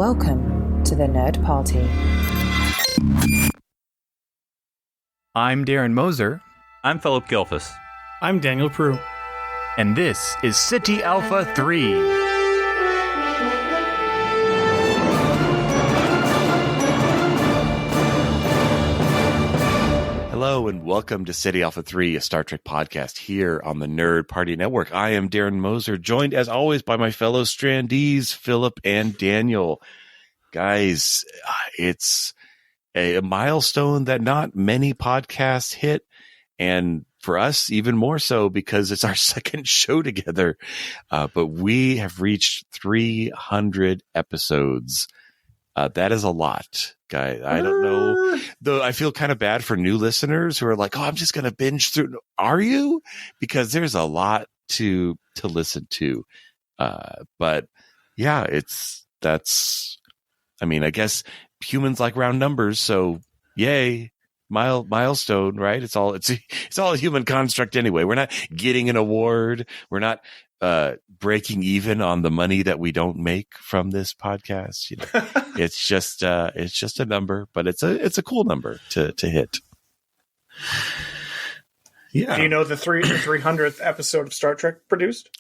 Welcome to the Nerd Party. I'm Darren Moser. I'm Philip Gilfus. I'm Daniel Prue. And this is Ceti Alpha 3. Hello and welcome to Ceti Alpha 3, a Star Trek podcast here on the Nerd Party Network. I am Darren Moser, joined as always by my fellow Strandees, Philip and Daniel. Guys, it's a milestone that not many podcasts hit, and for us, even more so because it's our second show together. But we have reached 300 episodes. That is a lot, guys. I don't know. Though I feel kind of bad for new listeners who are like, oh, I'm just going to binge through. Are you? Because there's a lot to listen to. But yeah, I guess humans like round numbers. So yay. Milestone, right? It's all a human construct anyway. We're not getting an award. We're not breaking even on the money that we don't make from this podcast. You know, it's just a number, but it's a cool number to hit. Yeah. Do you know the 300th episode of Star Trek produced?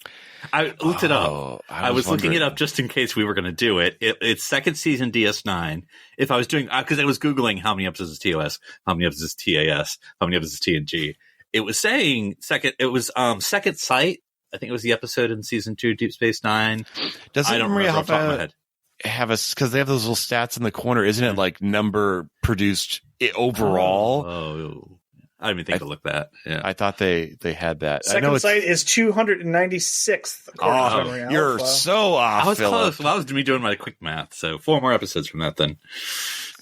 I looked it up. I was looking it up just in case we were going to do it. It's second season DS9. If I was doing, because I was Googling how many episodes is TOS, how many episodes is TAS, how many episodes is TNG. It was saying second sight. I think it was the episode in season 2, Deep Space Nine. Doesn't Maria have because they have those little stats in the corner? Isn't it like number produced overall? Oh. I didn't even think to look that. Yeah. I thought they had that. Second site is 296th. Oh, you're so off. I was Phillip. close. Well, that was me doing my quick math. So 4 more episodes from that then.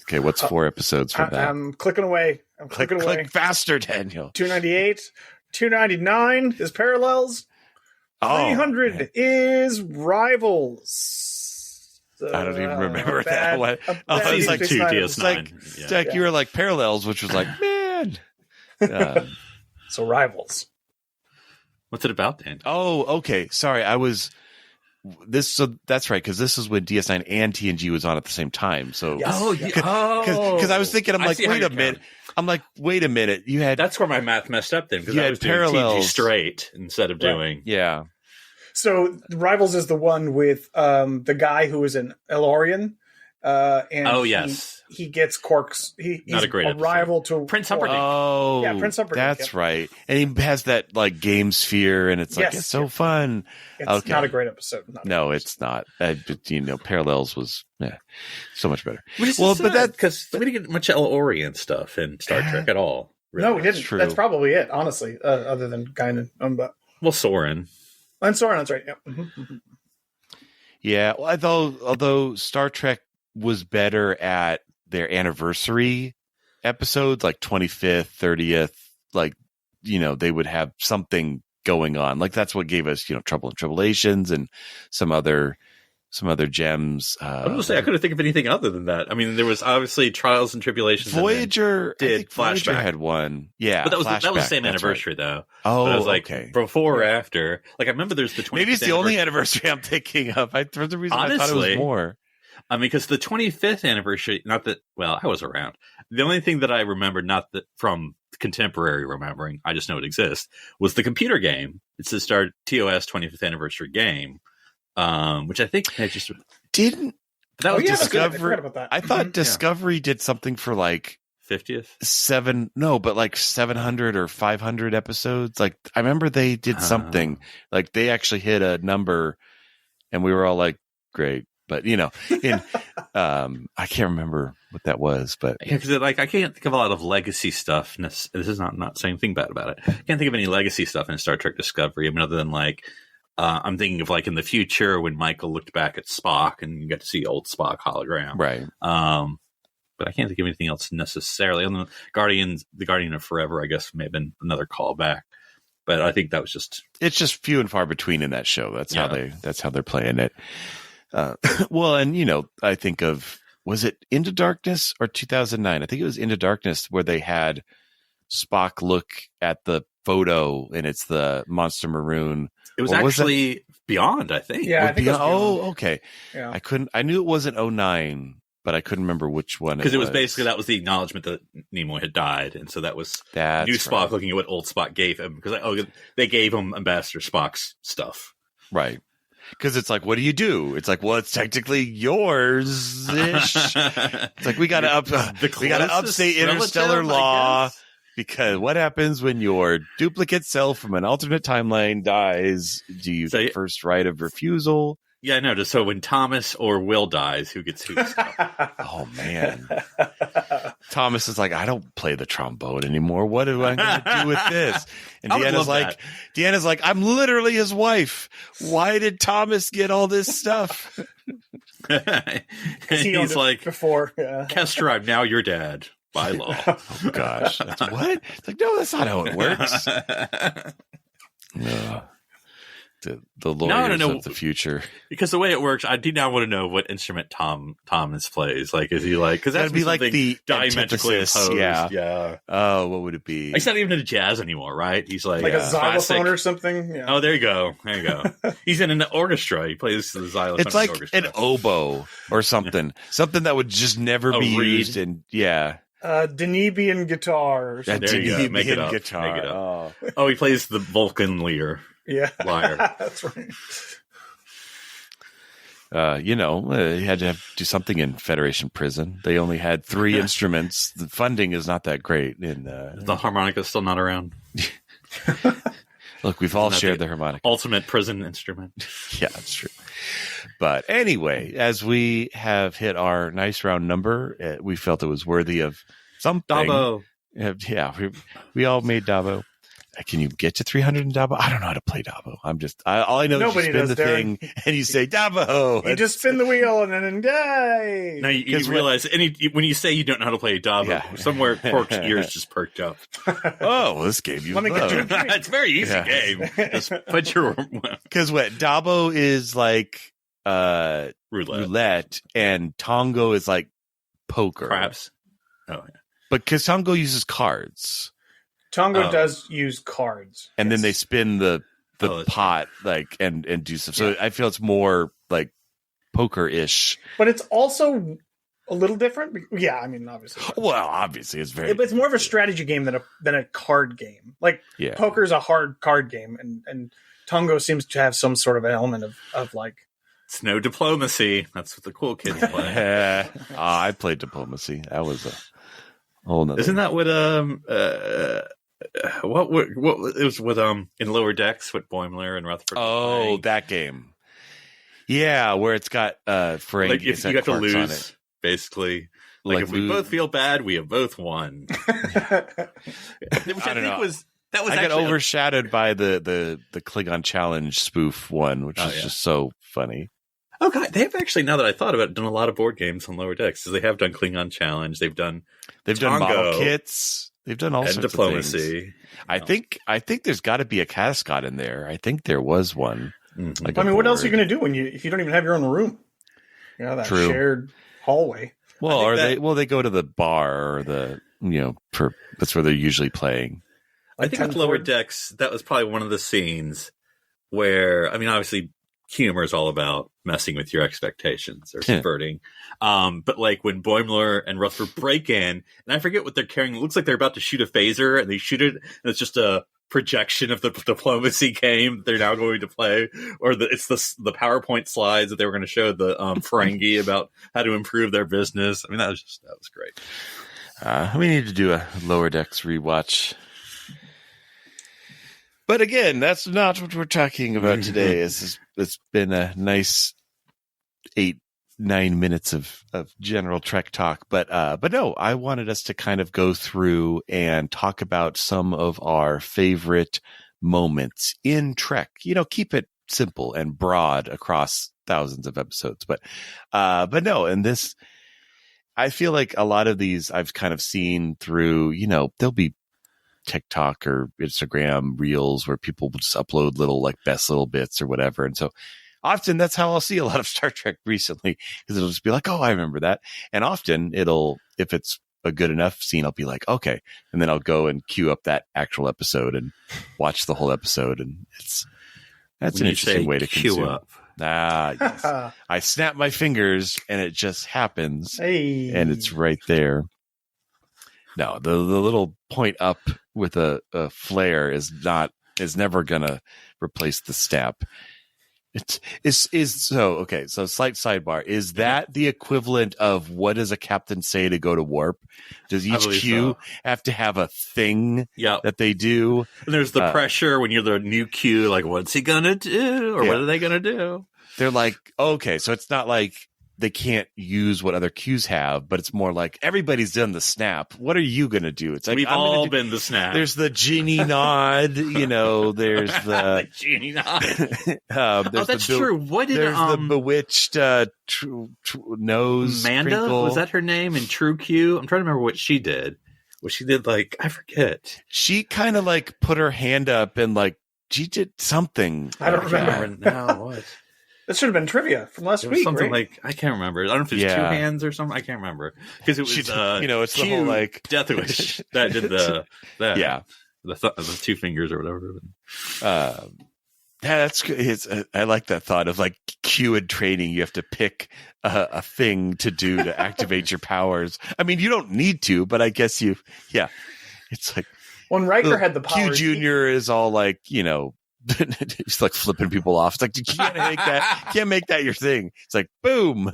Okay, what's 4 episodes from that? I'm clicking away. Click faster, Daniel. 298. 299 is Parallels. 300 is Rivals. I don't even remember that one. It's like 2 DS9. It's like you were like Parallels, which was like, man. So Rivals. What's it about, Dan? Oh, okay. Sorry, so that's right, because this is when DS9 and TNG was on at the same time. So because I was thinking, wait a minute. You had that's where my math messed up then, because I was doing TNG straight instead of doing So Rivals is the one with the guy who is an Elorian. And he gets Quark's. He's not a great rival to Prince Humperdinck. Oh, yeah, Prince Humperdinck. That's right. And he has that like game sphere, and it's like it's so fun. It's not a great episode. It's not. Parallels was so much better. But that because we didn't get much Elorian stuff in Star Trek at all. Really. No, we didn't. True. That's probably it, honestly. Other than Guinan, Soren. And Soren, that's right. Yeah. Mm-hmm. Yeah. Well, although Star Trek was better at their anniversary episodes, like 25th, 30th, like, they would have something going on. Like that's what gave us, Trouble and Tribulations and some other gems. I was going to say, I couldn't think of anything other than that. I mean, there was obviously Trials and Tribulations. Voyager did Voyager had one. Yeah. But that was the same anniversary though. Oh, but I was like, okay. Before or after. Like I remember there's the 25th Maybe it's the only anniversary I'm thinking of. For the reason I thought it was more. I mean, because the 25th anniversary, I was around. The only thing that I remembered, not that from contemporary remembering, I just know it exists, was the computer game. It's the TOS 25th anniversary game, which I think I just didn't. That was Discovery. I forgot about that. I thought Discovery did something for like 50th, 700 or 500 episodes. Like I remember they did something like they actually hit a number, and we were all like, "Great." But I can't remember what that was. But because I can't think of a lot of legacy stuff. This is not saying anything bad about it. I can't think of any legacy stuff in Star Trek Discovery. I mean, other than like I'm thinking of like in the future when Michael looked back at Spock and you got to see old Spock hologram, right? But I can't think of anything else necessarily. On the Guardian of Forever, I guess may have been another callback. But I think that was it's just few and far between in that show. That's how they're playing it. Well, and I think of, was it Into Darkness or 2009? I think it was Into Darkness where they had Spock look at the photo and it's the Monster Maroon. It was actually Beyond, I think. Yeah, I think Beyond. Oh, okay. Yeah. I knew it wasn't 09, but I couldn't remember which one. Because it was basically, that was the acknowledgement that Nimoy had died. And so that was new Spock looking at what old Spock gave him. Because they gave him Ambassador Spock's stuff. Right. Because it's like, what do you do? It's like, well, it's technically yours-ish. It's like, we got to upstate interstellar law. Because what happens when your duplicate self from an alternate timeline dies? Do you get first right of refusal? Yeah, I know. So when Thomas or Will dies, who gets whose stuff? Oh, man. Thomas is like, I don't play the trombone anymore. What am I going to do with this? And Deanna's like, I'm literally his wife. Why did Thomas get all this stuff? He's like, before, Kester, I'm now your dad by law. Oh, gosh. What? It's like, no, that's not how it works. No. The lawyers of the future. Because the way it works, I do now want to know what instrument Thomas plays. Like, is he like? Because that'd be like the diametrically opposed. Yeah. Oh, what would it be? He's not even into jazz anymore, right? He's like a xylophone or something. Yeah. Oh, there you go. He's in an organ. He plays the xylophone. It's like an oboe or something. Something that would just never be used. And Danubian guitar. There you go. Make it up. Guitar. Make it up. Oh, he plays the Vulcan lyre. Yeah. Lyre. That's right. He had to do something in Federation prison. They only had 3 instruments. The funding is not that great. The harmonica is still not around. Look, we've all shared the harmonica. Ultimate prison instrument. Yeah, that's true. But anyway, as we have hit our nice round number, we felt it was worthy of something. Dabo. Yeah, we all made Dabo. Can you get to 300 in Dabo? I don't know how to play Dabo. All I know is you spin the thing and you say Dabo. You just spin the wheel and then yay. Now you realize when you say you don't know how to play Dabo, somewhere Cork's ears just perked up. Oh, well, this game it's a very easy game. Just put your because what Dabo is like roulette and Tongo is like poker. Craps. Oh yeah. But because Tongo uses cards. Tongo does use cards. And then they spin the pot and do stuff. So I feel it's more like poker-ish. But it's also a little different. Yeah, I mean, obviously. Well, obviously it's very... But it's more of a strategy game than a card game. Like, poker is a hard card game, and Tongo seems to have some sort of an element of like... It's no diplomacy. That's what the cool kids play. I played diplomacy. That was a whole nother... Isn't that what... What it was with in Lower Decks with Boimler and Rutherford? Oh, that game. Yeah, where it's got Ferengi. Like if you have to lose, basically. Like if we both feel bad, we have both won. Which I don't know. I got overshadowed by the Klingon Challenge spoof one, which is just so funny. Oh god, they have actually, now that I thought about it, done a lot of board games on Lower Decks. Because they have done Klingon Challenge, they've done model kits. They've done all sorts diplomacy. of things. I think there's got to be a Cascot in there. I think there was one. Mm-hmm. Like what else are you going to do if you don't even have your own room? That shared hallway. Well, they go to the bar or that's where they're usually playing. I think with Lower Decks, that was probably one of the scenes where, I mean, obviously humor is all about messing with your expectations or subverting. But like when Boimler and Rutherford break in, and I forget what they're carrying. It looks like they're about to shoot a phaser, and they shoot it, and it's just a projection of the diplomacy game they're now going to play, or it's the PowerPoint slides that they were going to show the Ferengi about how to improve their business. I mean, that was great. We need to do a Lower Decks rewatch. But again, that's not what we're talking about today. It's been a nice 8-9 minutes of general Trek talk. But no, I wanted us to kind of go through and talk about some of our favorite moments in Trek. Keep it simple and broad across thousands of episodes. But no, and this, I feel like a lot of these I've kind of seen through, there'll be TikTok or Instagram reels where people will just upload little like best little bits or whatever. And so often that's how I'll see a lot of Star Trek recently, because it'll just be like, oh, I remember that. And often if it's a good enough scene, I'll be like, okay. And then I'll go and queue up that actual episode and watch the whole episode. And That's an interesting way to queue consume. up. Yes. I snap my fingers and it just happens. Hey. And it's right there. No, the little point up with a flare is never gonna replace the snap. So slight sidebar. Is that the equivalent of what does a captain say to go to warp? Does each queue have to have a thing that they do? And there's the pressure when you're the new queue, like what's he gonna do? Or what are they gonna do? They're like, okay, so it's not like they can't use what other queues have, but it's more like everybody's done the snap. What are you going to do? It's like we've all been the snap. There's the genie nod, there's the genie nod. That's true. There's the bewitched nose. Amanda, crinkle. was that her name in True Q? I'm trying to remember what she did. What she did, like, I forget. She kind of like put her hand up and like she did something. I don't remember now. What? That should have been trivia from last week. Something right? I can't remember. I don't know if it's two hands or something. I can't remember because it was it's Q, the whole like Death Wish that did the two fingers or whatever. That's good. I like that thought of like Q in training. You have to pick a thing to do to activate your powers. I mean, you don't need to, but I guess it's like when Riker had the Q powers. Junior is all like he's like flipping people off. It's like you can't make that your thing. It's like boom.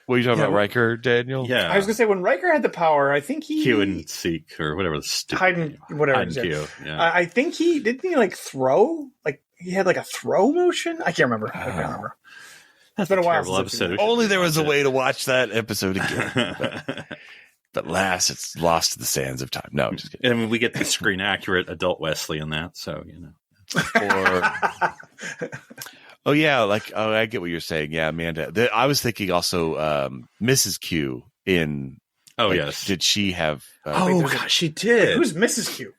What are you talking about, Riker, Daniel? Yeah, I was gonna say when Riker had the power, I think he Q and Seek or whatever the stupid hide and Q. Yeah. I think he like throw, like he had like a throw motion. I can't remember. It's been a while. Episode. Only there was a way to watch that episode again. But it's lost to the sands of time. No, just kidding. I mean, we get the screen accurate adult Wesley in that, so I get what you're saying. Yeah, Amanda. I was thinking also Mrs. Q in. Oh yes, did she have? Gosh, she did. Who's Mrs. Q?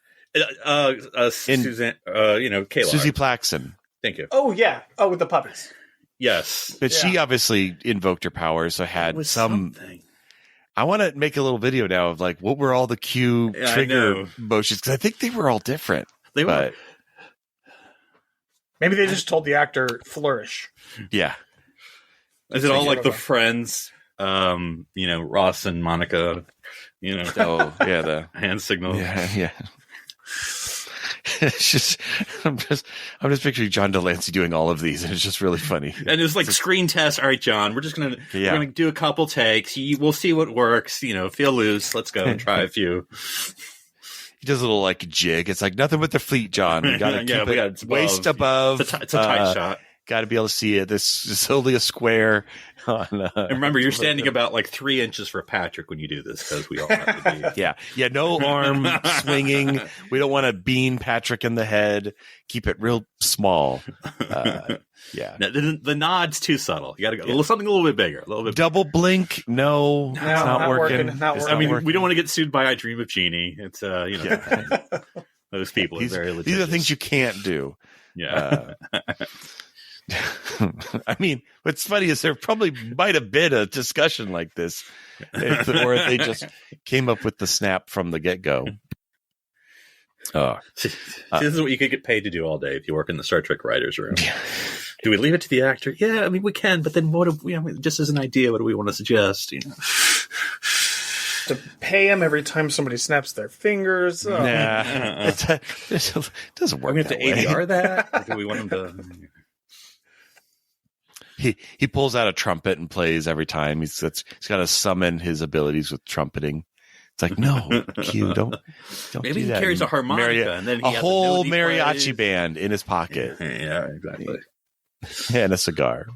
Suzanne. Kayla. Susie Plaxton. Thank you. Oh yeah. Oh, with the puppies. Yes, but she obviously invoked her powers, so had some. Something. I want to make a little video now of like what were all the Q trigger motions because I think they were all different. They were. Maybe they just told the actor flourish. Yeah. Is it all like the Friends? Ross and Monica. The hand signal. Yeah. It's just, I'm just picturing John Delancey doing all of these, and it's just really funny. And it's like screen test. All right, John, we're gonna do a couple takes. We'll see what works. Feel loose. Let's go and try a few. He does a little like jig. It's like nothing but the fleet, John. We got to keep it waist above. It's a tight shot. Got to be able to see it. This is only a square. And remember, you're standing about like 3 inches for Patrick when you do this because we all have to be. Yeah. No arm swinging. We don't want to bean Patrick in the head. Keep it real small. Yeah. No, the nod's too subtle. You got to go something a little bit bigger. A little bit. Double blink. No, it's not working. I mean, we don't want to get sued by I Dream of Genie. It's those people are very litigious. These are things you can't do. Yeah. I mean, what's funny is there probably might have been a discussion like this, or they just came up with the snap from the get-go. This is what you could get paid to do all day if you work in the Star Trek writers' room. Do we leave it to the actor? Yeah, I mean, we can, but then what if just as an idea, what do we want to suggest? To pay them every time somebody snaps their fingers. Nah, it doesn't work. We have to ADR that? Or do we want them to... He pulls out a trumpet and plays every time. He's got to summon his abilities with trumpeting. It's like, no, Q, don't Maybe do he that. carries a harmonica and then he a has whole a mariachi band in his pocket. Yeah, exactly. And a cigar.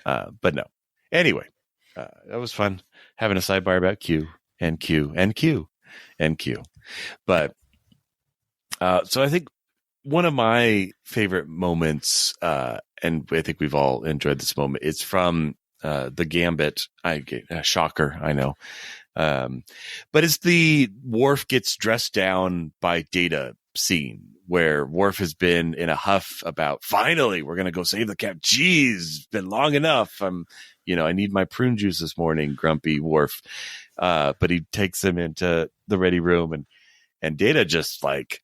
But no. Anyway, that was fun having a sidebar about Q and Q and Q and Q. But so I think one of my favorite moments, and I think we've all enjoyed this moment, it's from the Gambit. Shocker, I know. But it's the Worf gets dressed down by Data scene where Worf has been in a huff about finally we're going to go save the cap. Geez, been long enough. I need my prune juice this morning, grumpy Worf. But he takes him into the ready room and Data just like,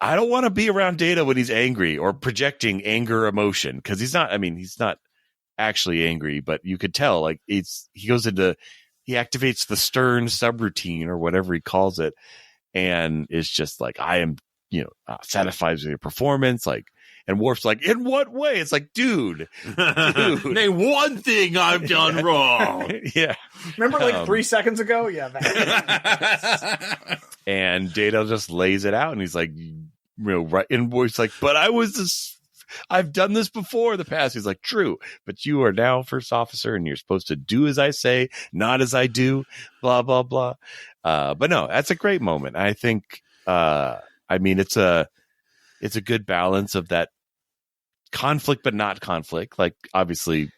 I don't want to be around Data when he's angry or projecting anger emotion, because he's not actually angry, but you could tell like he activates the stern subroutine or whatever he calls it, and it's just like, I am, satisfied with your performance, like. And Worf's like, in what way? It's like, dude. Name one thing I've done wrong. Yeah. Remember like 3 seconds ago? Yeah. And Data just lays it out, and he's like, right. And Worf's like, but I've done this before in the past. He's like, true, but you are now first officer, and you're supposed to do as I say, not as I do, blah, blah, blah. But no, that's a great moment. I think, it's a good balance of that conflict, but not conflict. Like, obviously,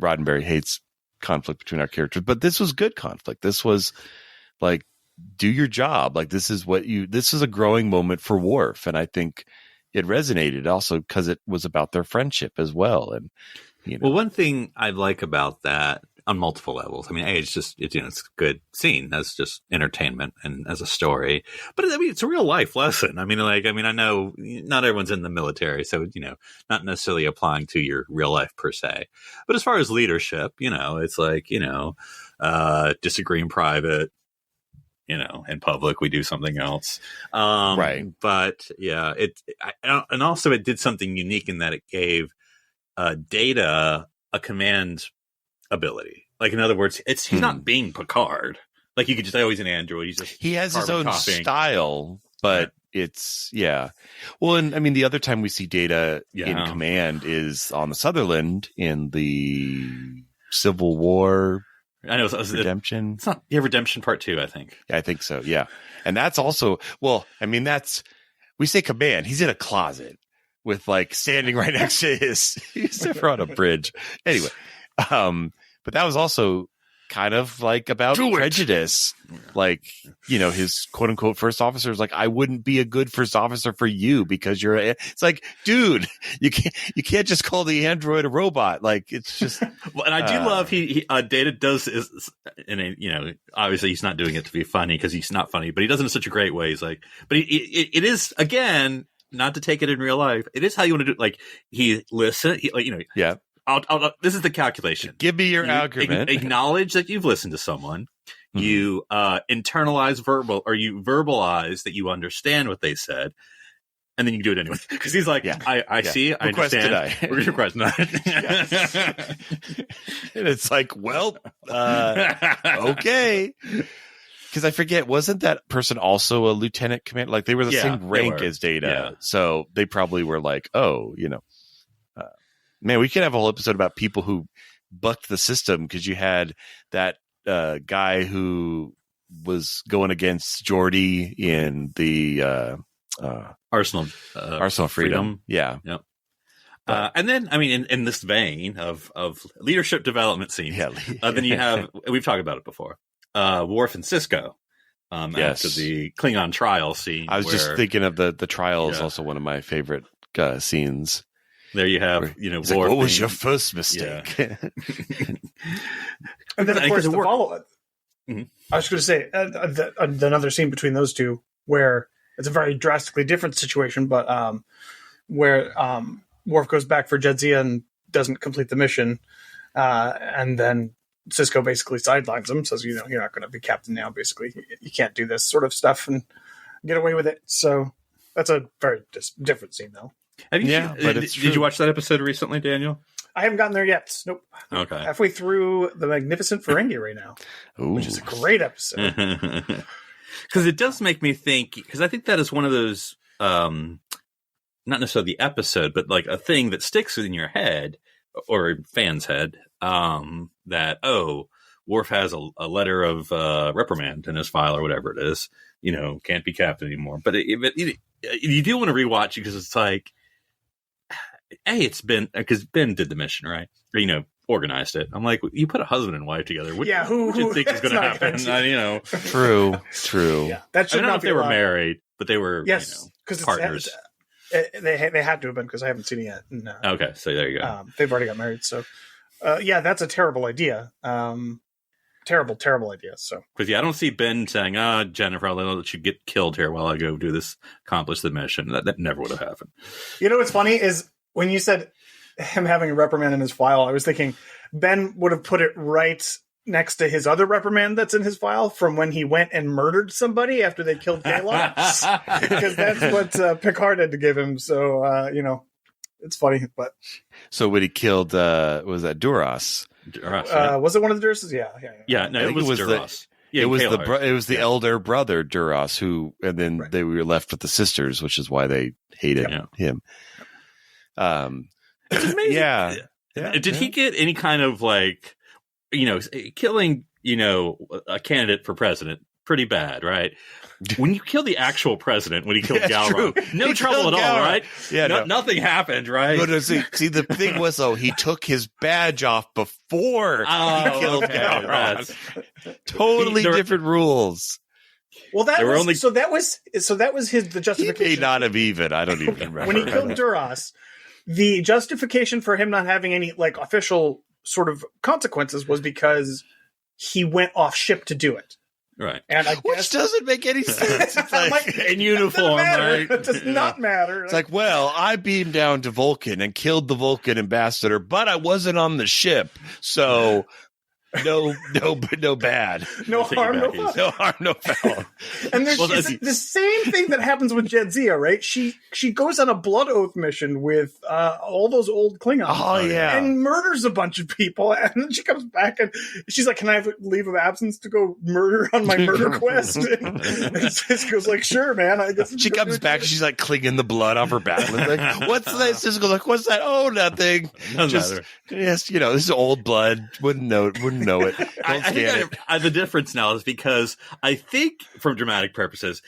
Roddenberry hates conflict between our characters, but this was good conflict. This was like, do your job. Like, this is a growing moment for Worf. And I think it resonated also because it was about their friendship as well. And, well, one thing I like about that on multiple levels, I mean, it's a good scene as just entertainment and as a story, but I mean, it's a real life lesson. I know not everyone's in the military, so, not necessarily applying to your real life per se, but as far as leadership, it's like, disagree in private, in public, we do something else. Right. But yeah, and also it did something unique in that it gave Data a command ability. Like, in other words, he's not being Picard. Like, you could just say, oh, he's an android. He has his own style, but it's, yeah. Well, and I mean, the other time we see Data in command is on the Sutherland in the Civil War. I know. Redemption. It's not Redemption Part 2, I think. Yeah, I think so. Yeah. And that's also, well, I mean, we say command. He's in a closet with like standing right next to he's never on a bridge. Anyway. But that was also kind of like about prejudice. Like, his quote unquote first officer is like, I wouldn't be a good first officer for you because it's like, dude, you can't just call the android a robot. Like, it's just, well, and I do love he Data does obviously he's not doing it to be funny because he's not funny, but he does it in such a great way. He's like, but it is, again, not to take it in real life. It is how you want to do it. Like, yeah. This is the calculation. Give me your argument. Acknowledge that you've listened to someone. Mm-hmm. You internalize you verbalize that you understand what they said, and then you do it anyway. Because he's like, I see, I request understand. Request denied. And it's like, well, okay. Because I forget, wasn't that person also a lieutenant commander? Like, they were the same rank as Data, so they probably were like, oh, man, we could have a whole episode about people who bucked the system, because you had that guy who was going against Geordi in the Arsenal Freedom. Yeah. Yep. And then, I mean, in this vein of leadership development scenes, then you have, we've talked about it before, Worf and Sisko. After the Klingon trial scene. I was just thinking of the trial is also one of my favorite scenes. There you have, Worf. Like, what was your first mistake? Yeah. And then, of course, the follow-up. Mm-hmm. I was going to say, another scene between those two where it's a very drastically different situation, but where Worf goes back for Jadzia and doesn't complete the mission, and then Sisko basically sidelines him, says, you're not going to be captain now, basically. You can't do this sort of stuff and get away with it. So that's a very different scene, though. But did you watch that episode recently, Daniel? I haven't gotten there yet. Nope. Okay. Halfway through The Magnificent Ferengi right now, which is a great episode. Because it does make me think, because I think that is one of those, not necessarily the episode, but like a thing that sticks in your head or fan's head, that, Worf has a letter of reprimand in his file or whatever it is, can't be captain anymore. But you do want to rewatch it because it's like, it's Ben, because Ben did the mission, right? Or, organized it. I'm like, you put a husband and wife together. What do you think is going to happen? True. Yeah, that should I don't know if they were married, but they were, partners. They had to have been, because I haven't seen it yet. No. Okay, so there you go. They've already got married, so that's a terrible idea. To terrible idea. So because I don't see Ben saying, Jennifer, I'll let you get killed here while I go do this, accomplish the mission. That never would have happened. You know what's funny is when you said him having a reprimand in his file, I was thinking Ben would have put it right next to his other reprimand that's in his file from when he went and murdered somebody after they killed Gaylord. Because that's what Picard had to give him. So, it's funny. But So when he killed, was that Duras? Duras, was it one of the Durases? Yeah. No, it was Duras. It was the elder brother Duras and then they were left with the sisters, which is why they hated him. It's amazing. Yeah. Did he get any kind of killing, a candidate for president? Pretty bad, right? When you kill the actual president, when he killed Gowron, no trouble at all, right? Yeah, nothing happened, right? No, see, the thing was though, he took his badge off before he killed Gowron. Totally different rules. Well, that was the justification. He may not have even. I don't even remember. When he killed Duras, the justification for him not having any official sort of consequences was because he went off ship to do it. Right. And which doesn't make any sense. It's like in uniform, right? It does not matter. It's like, well, I beamed down to Vulcan and killed the Vulcan ambassador, but I wasn't on the ship, so no bad. No harm, no foul. No harm, no foul. And there's the same thing that happens with Jadzia, right? She goes on a blood oath mission with all those old Klingons. Oh, yeah. And murders a bunch of people. And then she comes back and she's like, can I have leave of absence to go murder on my murder quest? And Cisco's like, sure, man. I guess she comes back and she's like clinging the blood off her back. Like, what's that? Cisco's like, what's that? Oh, nothing. Yes, this is old blood. Wouldn't know it. I think the difference now is because I think, from dramatic purposes,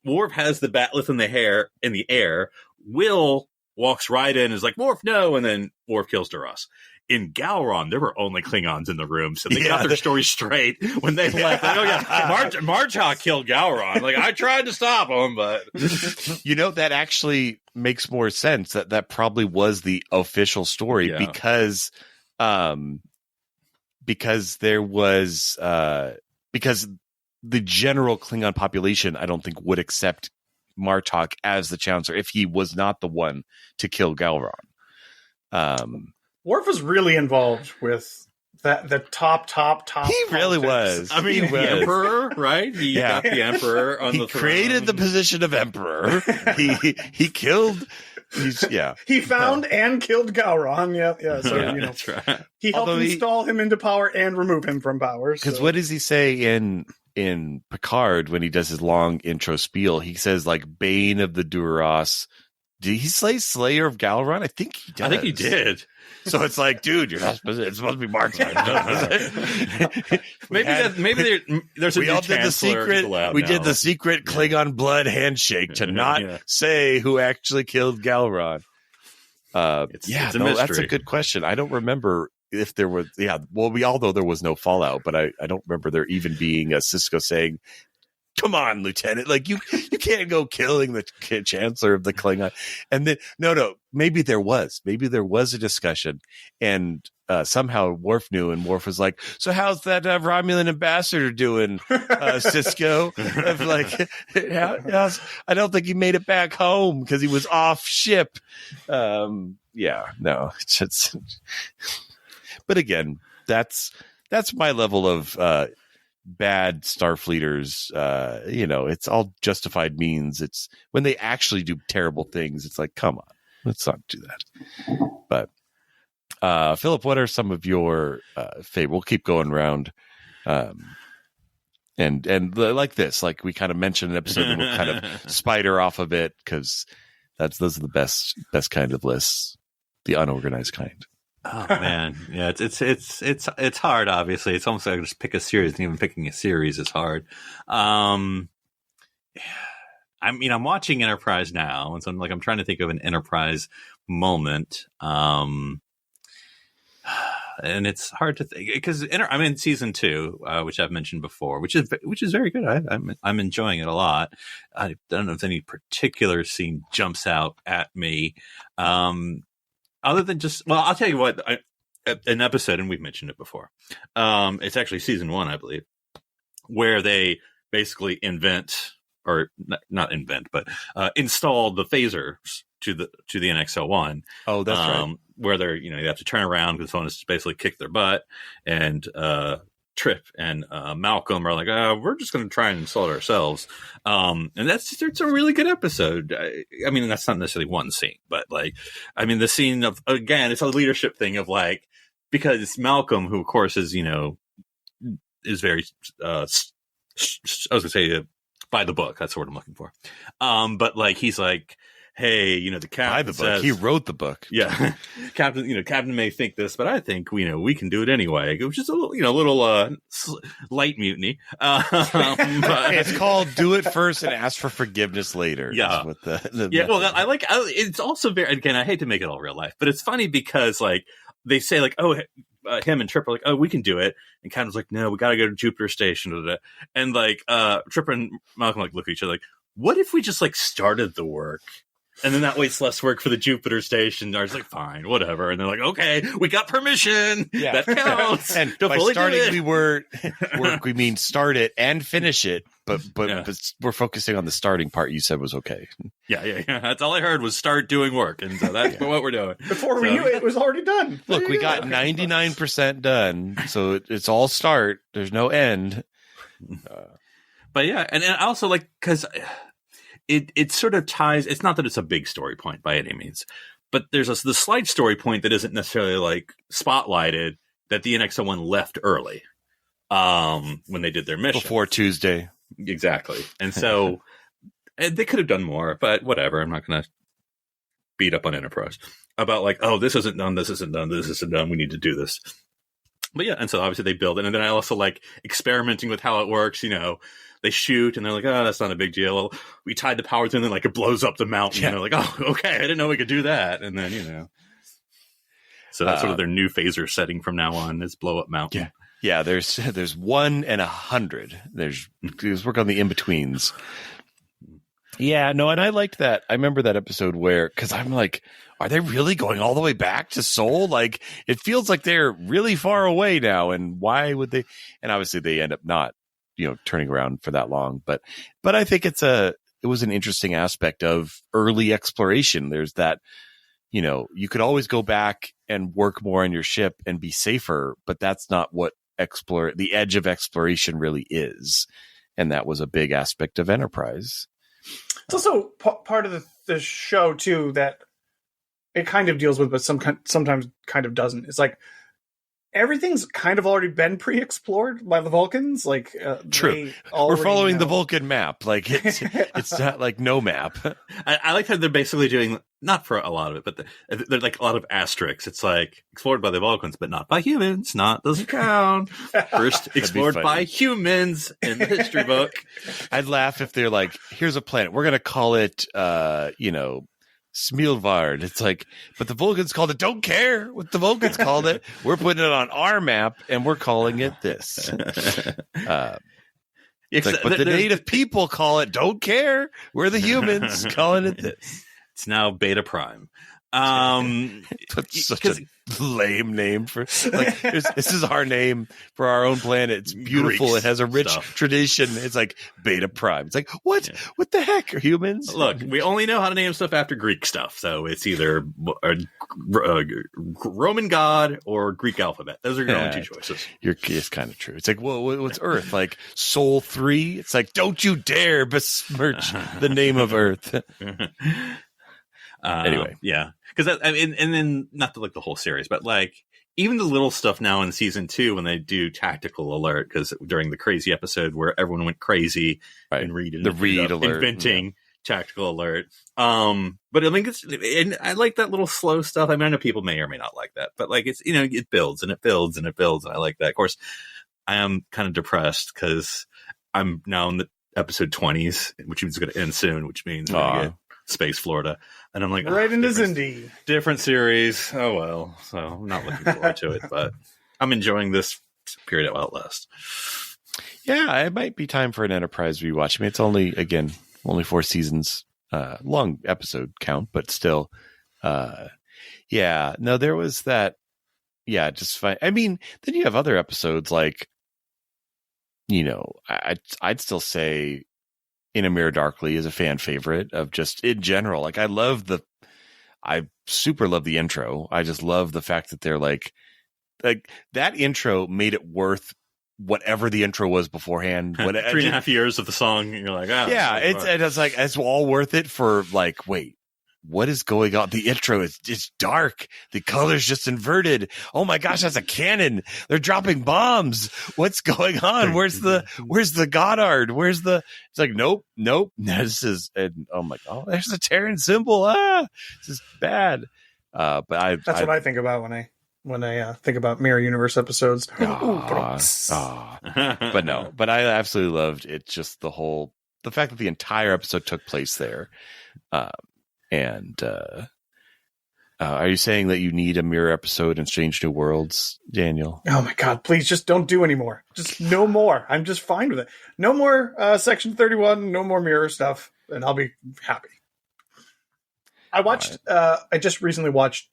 Worf has the batleth in the air. Will walks right in and is like, Worf, no, and then Worf kills Duras. In Gowron, there were only Klingons in the room, so they got their story straight when they left. Martok killed Gowron. I tried to stop him, but that actually makes more sense. That probably was the official story because there was because the general Klingon population, I don't think, would accept Martok as the Chancellor if he was not the one to kill Gowron. Worf was really involved with the top. He really was. I mean, the Emperor, right? He got the Emperor on the throne. He created the position of Emperor. He killed. He found and killed Gowron. Yeah. So that's right. He helped install him into power and remove him from power. Because what does he say in Picard when he does his long intro spiel? He says Bane of the Duras. Did he say Slayer of Gowron? I think he does. I think he did. So it's like, dude, you're not supposed to. It's supposed to be Mark's. Maybe there's a we new all did the secret. We did the secret Klingon blood handshake to not say who actually killed Gowron. It's a mystery. That's a good question. I don't remember if there was. Yeah, well, we all know there was no fallout, but I don't remember there even being a Cisco saying, "Come on, Lieutenant! You can't go killing the Chancellor of the Klingon." And then no, maybe there was a discussion, and somehow Worf knew, and Worf was like, "So how's that Romulan ambassador doing, Cisco?" I don't think he made it back home because he was off ship. It's just. But again, that's my level of. Bad Starfleeters, it's all justified means. It's when they actually do terrible things, it's like, come on, let's not do that. But Philip, what are some of your favorite? We'll keep going around, and like this, we kind of mentioned an episode, and we'll kind of spider off of it because those are the best kind of lists, the unorganized kind. Oh man, yeah, it's hard. Obviously, it's almost like just pick a series, and even picking a series is hard. I'm watching Enterprise now, and so I'm trying to think of an Enterprise moment. And it's hard to think because I'm in season 2, which I've mentioned before, which is very good. I'm enjoying it a lot. I don't know if any particular scene jumps out at me. Other than I'll tell you what, an episode, and we've mentioned it before. It's actually season 1, I believe, where they basically install the phasers to the NX-01. Oh, that's right. Where they're, you have to turn around because someone has to basically kick their butt, and Trip and Malcolm are like, we're just going to try and install it ourselves. And it's a really good episode. I mean, that's not necessarily one scene, but the scene of, again, it's a leadership thing of because Malcolm, who of course is, is very, I was going to say by the book. That's the word I'm looking for. But he's like, hey, the captain by the book. He wrote the book. Yeah. Captain may think this, but I think, we can do it anyway. It was just a little light mutiny. But, it's called do it first and ask for forgiveness later. Yeah. With the yeah. Well, it's also very, again, I hate to make it all real life, but it's funny because they say him and Trip are like, oh, we can do it. And Captain's like, no, we got to go to Jupiter Station. And Trip and Malcolm look at each other like, what if we just started the work? And then that way it's less work for the Jupiter Station. I was like, fine, whatever. And they're like, okay, we got permission. Yeah. That counts. And by starting we mean start it and finish it. But we're focusing on the starting part you said was okay. Yeah. That's all I heard was start doing work. And so that's what we're doing. Before we knew it was already done. Look, we got 99% done. So it's all start. There's no end. But yeah, and I also because it sort of ties, it's not that it's a big story point by any means, but there's the slight story point that isn't necessarily spotlighted, that the NX-01 left early when they did their mission. Before Tuesday. Exactly. And so they could have done more, but whatever. I'm not going to beat up on Enterprise about this isn't done, this isn't done, this isn't done, we need to do this. But yeah, and so obviously they build it, and then I also experimenting with how it works. They shoot, and they're like, "Oh, that's not a big deal." Well, we tied the power to, and then it blows up the mountain. Yeah. And they're like, "Oh, okay, I didn't know we could do that." And then so that's sort of their new phaser setting from now on is blow up mountain. Yeah. There's 1 and 100. There's work on the in betweens. Yeah, no, and I liked that. I remember that episode because I'm like, are they really going all the way back to Seoul? It feels like they're really far away now, and why would they? And obviously, they end up not, turning around for that long. But I think it was an interesting aspect of early exploration. There's that, you could always go back and work more on your ship and be safer, but that's not what the edge of exploration really is, and that was a big aspect of Enterprise. It's also part of the show too that it kind of deals with, but sometimes kind of doesn't. It's everything's kind of already been pre-explored by the Vulcans. True, we're following the Vulcan map. It's not no map. I like how they're basically doing, not for a lot of it, but they're a lot of asterisks. It's explored by the Vulcans, but not by humans. Doesn't count. First explored by humans in the history book. I'd laugh if they're here's a planet. We're gonna call it, Smilvard. It's but the Vulcans called it. Don't care what the Vulcans called it. We're putting it on our map, and we're calling it this. But the native people call it. Don't care. We're the humans calling it this. It's now Beta Prime. That's such a lame name for this is our name for our own planet. It's beautiful. Greeks, it has a rich tradition. It's Beta Prime. It's what? Yeah. What the heck are humans? Look, we only know how to name stuff after Greek stuff, so it's either a Roman god or Greek alphabet. Those are your only two choices. It's kind of true. It's what's Earth? Sol 3? It's don't you dare besmirch the name of Earth. Anyway, yeah, because and then not the whole series, but even the little stuff now in season 2 when they do tactical alert, because during the crazy episode where everyone went crazy and Reed alert, inventing tactical alert. But and I like that little slow stuff. I know people may or may not like that, but it's it builds and it builds and it builds, and I like that. Of course, I am kind of depressed because I'm now in the episode 20s, which is going to end soon, which means we're going to get Space Florida, and I'm right into Zindi. Different series. Oh well, so I'm not looking forward to it, but I'm enjoying this period of Outlast. Yeah, it might be time for an Enterprise rewatch. I mean, it's only 4 seasons, long episode count, but still, yeah. No, there was that yeah, just fine. I mean, then you have other episodes like, I'd still say In a Mirror Darkly is a fan favorite of just in general. Like I super love the intro. I just love the fact that they're like that intro made it worth whatever the intro was beforehand. 3.5 years of the song, and you're like, yeah, it's all worth it for like, wait, what is going on? The intro is it's dark. The color's just inverted. Oh my gosh, that's a cannon. They're dropping bombs. What's going on? Where's the Goddard? It's like, nope. This is, and oh my God, there's a Terran symbol. This is bad. But that's what I think about when I think about Mirror Universe episodes. But I absolutely loved it. Just the fact that the entire episode took place there. Are you saying that you need a mirror episode in Strange New Worlds, Daniel? Oh my God, please just don't do any more. Just no more. I'm just fine with it. No more Section 31, no more mirror stuff, and I'll be happy. I just recently watched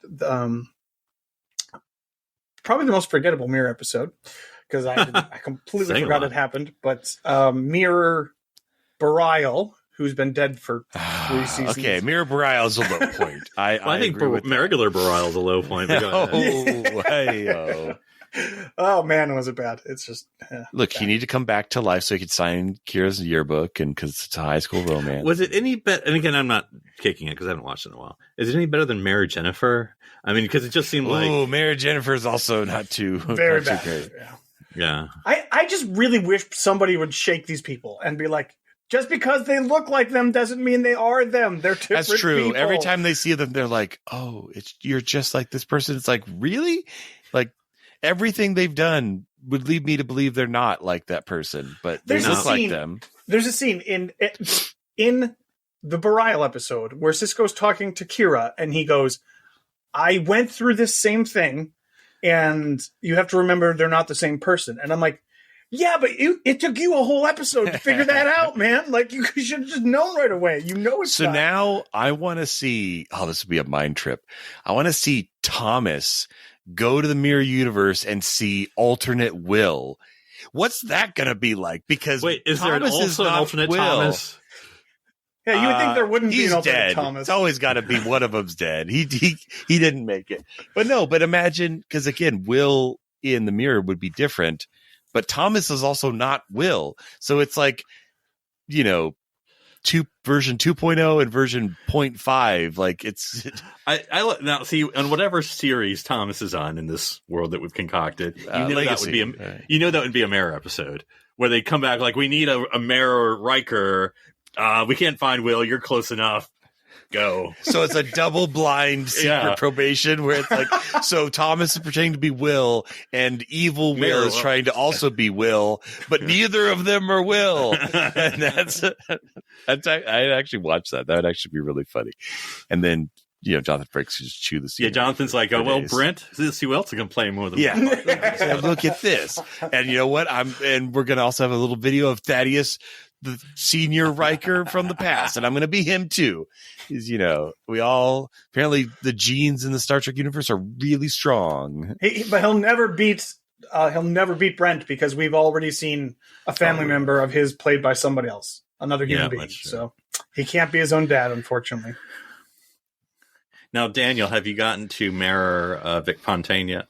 probably the most forgettable mirror episode because I completely forgot it happened, but Mirror Burial, who's been dead for 3 seasons. Okay, Mirror Burial is a low point. I think regular Burial is a low point. Oh man, was it bad? It's just look. He needed to come back to life so he could sign Kira's yearbook, and because it's a high school romance. Was it any better? And again, I'm not kicking it because I haven't watched it in a while. Is it any better than Mary Jennifer? I mean, because it just seemed like Mary Jennifer is also not too very bad. Great. Yeah. I just really wish somebody would shake these people and be like, just because they look like them doesn't mean they are them. They're different. That's true. People. Every time they see them, they're like, "Oh, you're just like this person." It's like, really? Like everything they've done would lead me to believe they're not like that person, but they look like them. There's a scene in the Burial episode where Cisco's talking to Kira, and he goes, "I went through this same thing, and you have to remember they're not the same person." And I'm like, yeah, but it took you a whole episode to figure that out, man. Like, you should have just known right away. You know it's so not. Now I want to see, this would be a mind trip. I want to see Thomas go to the mirror universe and see alternate Will. What's that going to be like? Because wait, is Thomas there also an alternate Will. Thomas? Yeah, you would think there wouldn't be an alternate dead. Thomas. It's always got to be one of them's dead. He didn't make it. But imagine, because again, Will in the mirror would be different. But Thomas is also not Will. So it's like, version 2.0 and version 0.5. Like it's. I now see on whatever series Thomas is on in this world that we've concocted. Legacy. That would be a Mirror episode where they come back like, we need a Mirror Riker. We can't find Will. You're close enough. Go. So it's a double blind secret probation where it's like, so Thomas is pretending to be Will and evil Will is trying to also be Will, but neither of them are Will. And I'd actually watch that. That would actually be really funny. And then, Jonathan Frakes just chew the scene. Yeah, Jonathan's like, Brent, see who else can play more than look at this. And you know what? And we're going to also have a little video of Thaddeus, the senior Riker from the past, and I'm going to be him too. Is we all apparently the genes in the Star Trek universe are really strong. But he'll never beat Brent because we've already seen a family member of his played by somebody else, another human being. So he can't be his own dad, unfortunately. Now, Daniel, have you gotten to Mirror Vic Fontaine yet?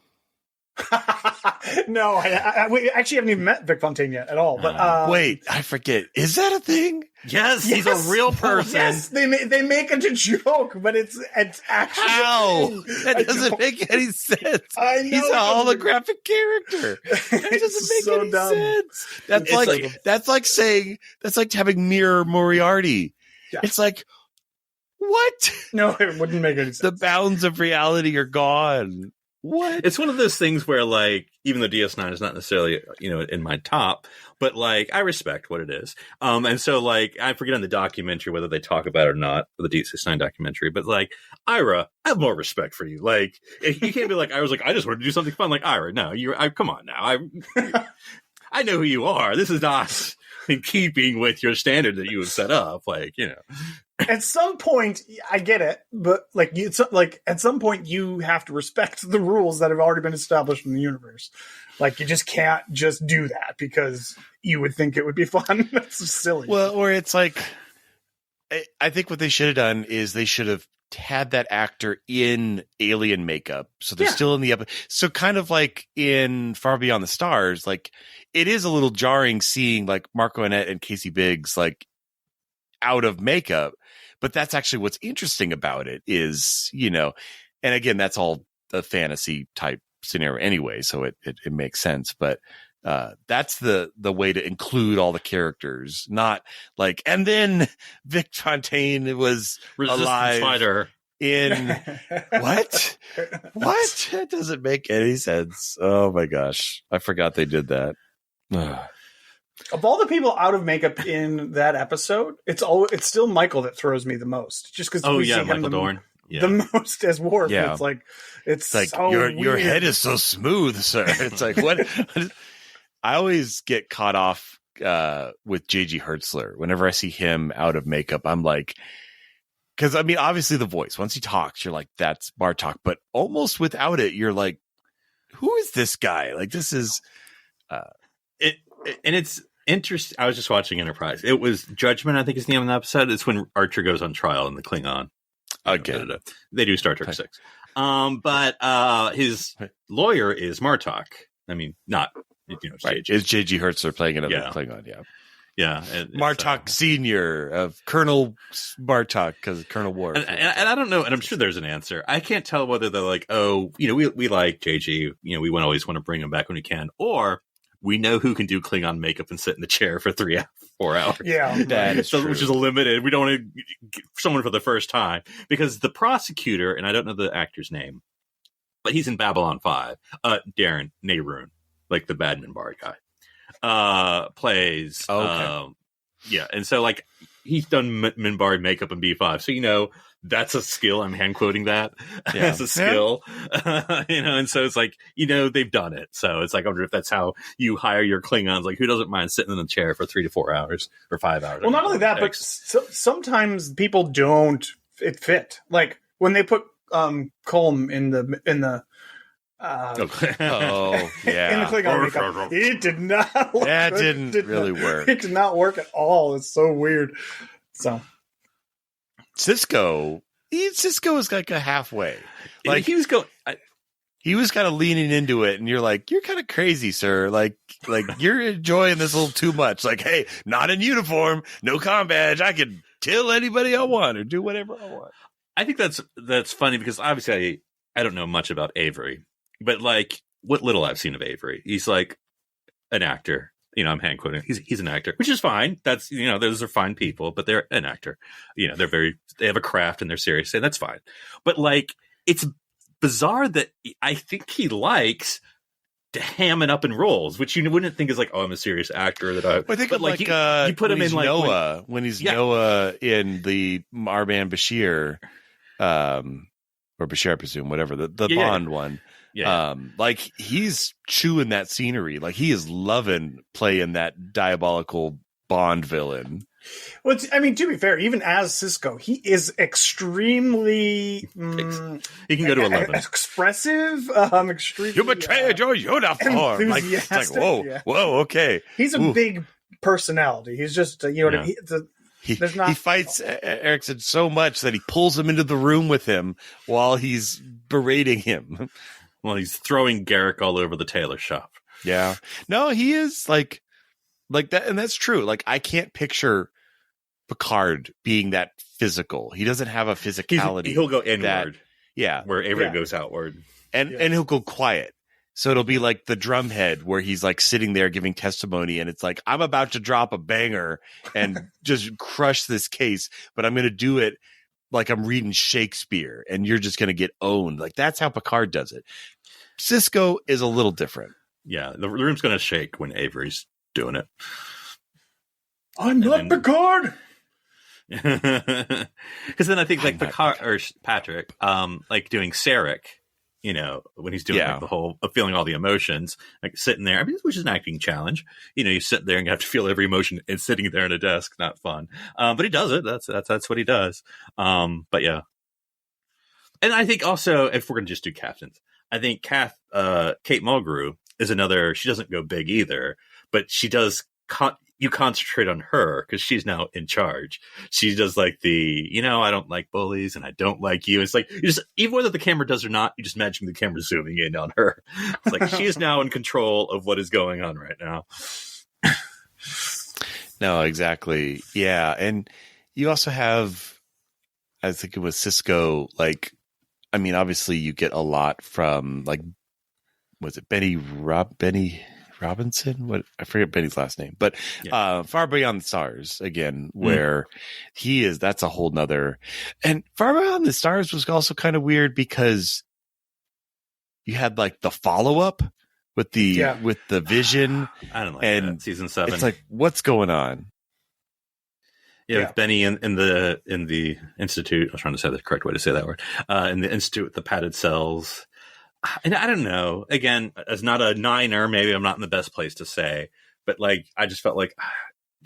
No, we actually haven't even met Vic Fontaine yet at all. But wait, I forget. Is that a thing? Yes, he's a real person. Yes, they make it a joke, but it's actually how that doesn't make any sense. I know he's a holographic character. That doesn't make any sense. That's like having Mirror Moriarty. Yeah. It's like, what? No, it wouldn't make any sense. The bounds of reality are gone. What? It's one of those things where, like, even though DS9 is not necessarily, in my top, but like, I respect what it is. And so, like, I forget on the documentary whether they talk about it or not, the DS9 documentary, but like, Ira, I have more respect for you. Like, you can't be like, I was like, I just wanted to do something fun. Like, Ira, no, come on now. I know who you are. This is not in keeping with your standard that you have set up. Like, at some point, I get it, but like at some point you have to respect the rules that have already been established in the universe. Like you just can't just do that because you would think it would be fun. That's silly. Well, or it's like, I think what they should have done is they should have had that actor in alien makeup, so they're still in the episode. So kind of like in Far Beyond the Stars, like it is a little jarring seeing like Marco Annette and Casey Biggs like out of makeup. But that's actually what's interesting about it is, and again, that's all a fantasy type scenario anyway, so it makes sense. But that's the way to include all the characters, not like, and then Vic Fontaine was Resistance alive fighter in what? That doesn't make any sense. Oh my gosh, I forgot they did that. Of all the people out of makeup in that episode, it's still Michael that throws me the most. Just because we see him Michael Dorn. The most as Worf. Yeah. It's like so your weird. head is so smooth, sir. It's like what I always get caught off with J.G. Hertzler. Whenever I see him out of makeup, I'm like, because I mean, obviously the voice. Once he talks, you're like, that's Bartok. But almost without it, you're like, who is this guy? Like this is it, and it's interesting. I was just watching Enterprise. It was Judgment, I think is the name of the episode. It's when Archer goes on trial in the Klingon. Okay. They do Star Trek 6. But his lawyer is Martok. I mean, not, right. Is J.G. Hertzler playing another Klingon? Yeah. Yeah. Martok Sr. of Colonel Bartok, because Colonel Worf. And I don't know, and I'm sure there's an answer. I can't tell whether they're like, oh, we like JG, we always want to bring him back when we can, or we know who can do Klingon makeup and sit in the chair for 4 hours. Yeah, that is true. Which is a limited. We don't want to get someone for the first time because the prosecutor, and I don't know the actor's name, but he's in Babylon 5. Darren Nehruun, like the Badman Bar guy, plays. Okay. Yeah, and so like he's done Minbari makeup in B5, so that's a skill. I'm hand quoting that as a skill, and so it's like they've done it. So it's like I wonder if that's how you hire your Klingons. Like who doesn't mind sitting in a chair for 3 to 4 hours or 5 hours? Well, not only that, but sometimes people don't fit. Like when they put Colm in the oh yeah, in the Klingon makeup, it did not work. That didn't really work. It did not work at all. It's so weird. So Cisco is like a halfway. Like he was going. He was kind of leaning into it, and you're like, you're kind of crazy, sir. Like you're enjoying this a little too much. Like, hey, not in uniform, no comm badge. I can kill anybody I want or do whatever I want. I think that's funny because obviously I don't know much about Avery. But like what little I've seen of Avery, he's like an actor. I'm hand quoting. He's an actor, which is fine. That's those are fine people, but they're an actor. They have a craft and they're serious, and that's fine. But like it's bizarre that I think he likes to ham it up in roles, which you wouldn't think is like, oh, I'm a serious actor. I think of like you put him in like Noah when he's Noah in the Arban Bashir, or Bashir, I presume, whatever the Bond one. Yeah. Like he's chewing that scenery. Like he is loving playing that diabolical Bond villain. Well, to be fair, even as Cisco, he is extremely he can go to 11. Expressive, extremely. You betrayed your uniform. Like, it's like whoa, okay. He's a big personality. He's just what I mean. He fights Erickson so much that he pulls him into the room with him while he's berating him. Well, he's throwing Garrick all over the tailor shop. Yeah. No, he is like that. And that's true. Like, I can't picture Picard being that physical. He doesn't have a physicality. He'll go inward. Where Avery goes outward. And he'll go quiet. So it'll be like the drumhead where he's like sitting there giving testimony and it's like, I'm about to drop a banger and just crush this case, but I'm going to do it like I'm reading Shakespeare and you're just going to get owned. Like that's how Picard does it. Cisco is a little different. Yeah. The room's going to shake when Avery's doing it. I'm not Picard. Because then I think like Picard or Patrick, like doing Sarek when he's doing like the whole of feeling all the emotions, like sitting there. I mean, which is an acting challenge. You sit there and you have to feel every emotion and sitting there at a desk, not fun. But he does it. That's what he does. But yeah. And I think also, if we're going to just do captains, I think Kate Mulgrew is another, she doesn't go big either, but she does, you concentrate on her because she's now in charge. She does like I don't like bullies and I don't like you. It's like, you just, even whether the camera does or not, you just imagine the camera zooming in on her. It's like, she is now in control of what is going on right now. No, exactly. Yeah. And you also have, I think it was Cisco, like, I mean, obviously you get a lot from like, was it Benny Robinson? What, I forget Benny's last name, but Far Beyond the Stars again, where he is, that's a whole nother, and Far Beyond the Stars was also kind of weird because you had like the follow-up with the Vision. I don't like and that. Season 7. It's like, what's going on? Yeah, with Benny in the institute. I was trying to say the correct way to say that word. In the institute with the padded cells. And I don't know. Again, as not a niner, maybe I'm not in the best place to say. But like, I just felt like,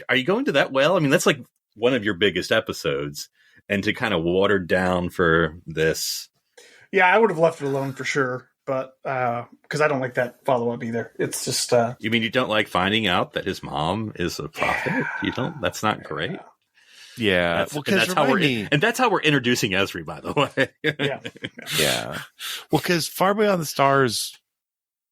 are you going to that well? I mean, that's like one of your biggest episodes. And to kind of water down for this. Yeah, I would have left it alone for sure. But because I don't like that follow-up either. It's just... You mean you don't like finding out that his mom is a prophet? You don't? That's not great. Yeah, that's how we're introducing Esri, by the way. Yeah. Well, because Far Beyond the Stars,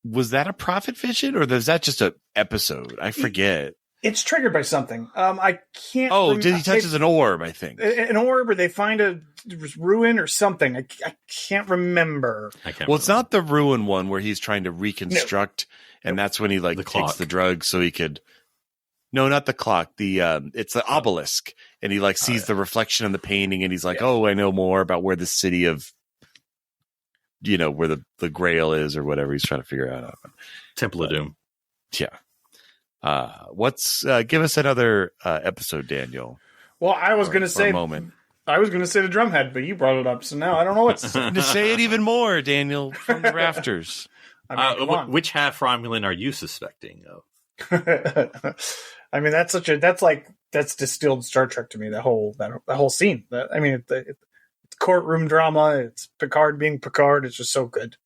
was that a prophet vision or was that just an episode? I forget. It's triggered by something. I can't. Oh, did he touches an orb? I think an orb, or they find a ruin or something. I can't remember. It's not the ruin one where he's trying to reconstruct, and that's when he like takes the drugs so he could. No, not the clock. It's the obelisk, and he like sees the reflection in the painting, and he's like, "Oh, I know more about where the city of, where the Grail is, or whatever he's trying to figure out." Temple of Doom. Yeah. Give us another episode, Daniel. Well, I was going to say moment. I was going to say the drumhead, but you brought it up, so now I don't know what to say. To say it even more, Daniel, from the rafters. Which half Romulan are you suspecting of? I mean, that's distilled Star Trek to me. That whole scene. It's courtroom drama. It's Picard being Picard. It's just so good.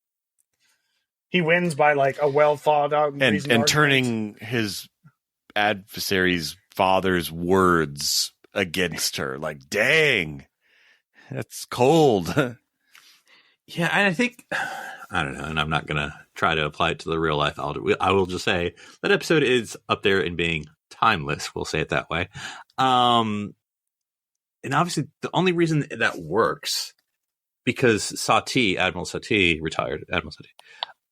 He wins by like a well thought out and turning his adversary's father's words against her. Like, dang, that's cold. Yeah, and I think, I don't know, and I'm not gonna try to apply it to the real life. I will just say that episode is up there in being timeless. We'll say it that way. And obviously, the only reason that works because Admiral Sati, retired Admiral Sati.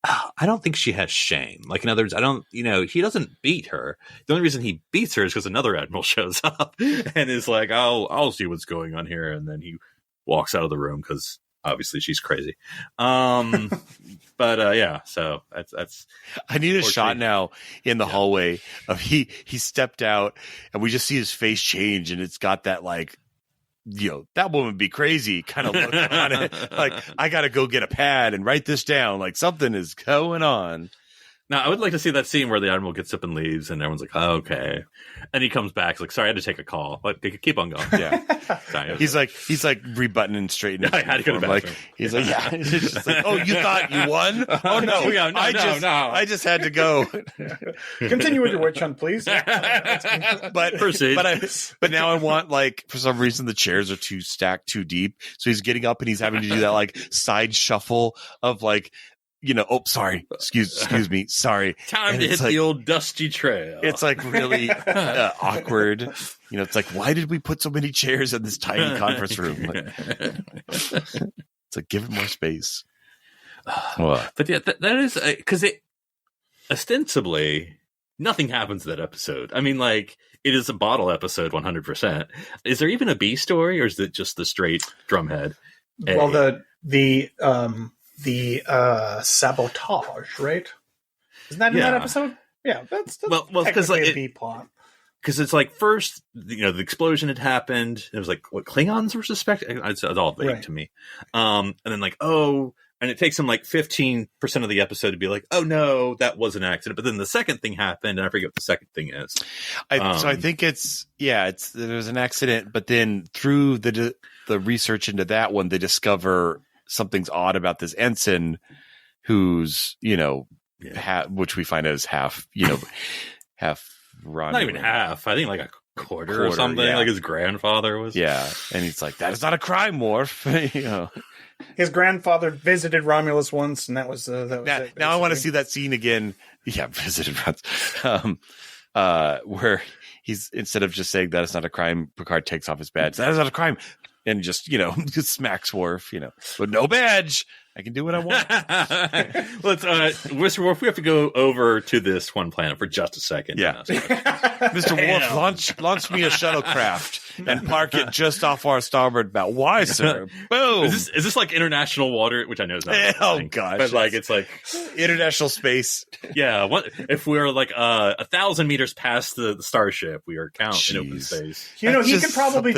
I don't think she has shame. Like, in other words, he doesn't beat her. The only reason he beats her is because another admiral shows up and is like, I'll see what's going on here. And then he walks out of the room because obviously she's crazy. Yeah, so that's. I need a shot now in the hallway of he stepped out and we just see his face change and it's got that like, that woman would be crazy kind of look on it. Like, I got to go get a pad and write this down. Like, something is going on. Now, I would like to see that scene where the admiral gets up and leaves, and everyone's like, okay. And he comes back, like, sorry, I had to take a call. But keep on going. Yeah. Sorry, he's like rebuttoning and straightening. I had to go to the bathroom. He's like, yeah. It's just like, oh, you thought you won? Oh, no. I just had to go. Continue with your witch hunt, please. But now I want, like, for some reason, the chairs are stacked too deep. So he's getting up and he's having to do that, like, side shuffle of, like, sorry, excuse me, sorry. Time to hit the old dusty trail. It's like really awkward. It's like, why did we put so many chairs in this tiny conference room? Like, it's like, give it more space. But yeah, that is because it ostensibly nothing happens in that episode. I mean, like, it is a bottle episode 100%. Is there even a B story, or is it just the straight drumhead? Well, the sabotage, right? Isn't that in that episode? Yeah, that's because like a B plot. Because it's like first, the explosion had happened. It was like what Klingons were suspecting. It's all vague to me. And then like, And it takes him like 15% of the episode to be like, oh no, that was an accident. But then the second thing happened, and I forget what the second thing is. So I think there's an accident, but then through the research into that one, they discover something's odd about this ensign, who's which we find out is half Romulan. Not even half. I think like a quarter or something. Yeah. Like his grandfather was. Yeah, and he's like, that is not a crime, Worf. His grandfather visited Romulus once, and that was it. Now I want to see that scene again. Yeah, visited once. Where he's, instead of just saying that it's not a crime, Picard takes off his badge. That is not a crime. And just, just smacks Worf, but no badge. I can do what I want. Let's, Mr. Worf, we have to go over to this one planet for just a second. Yeah. Mr. Worf, launch me a shuttlecraft and park it just off our starboard bow. Why, sir? Boom. Is this like international water? Which I know is not. Oh, gosh. But like, it's like international space. Yeah. What if we're like 1,000 meters past the starship? We are counting in open space. He could probably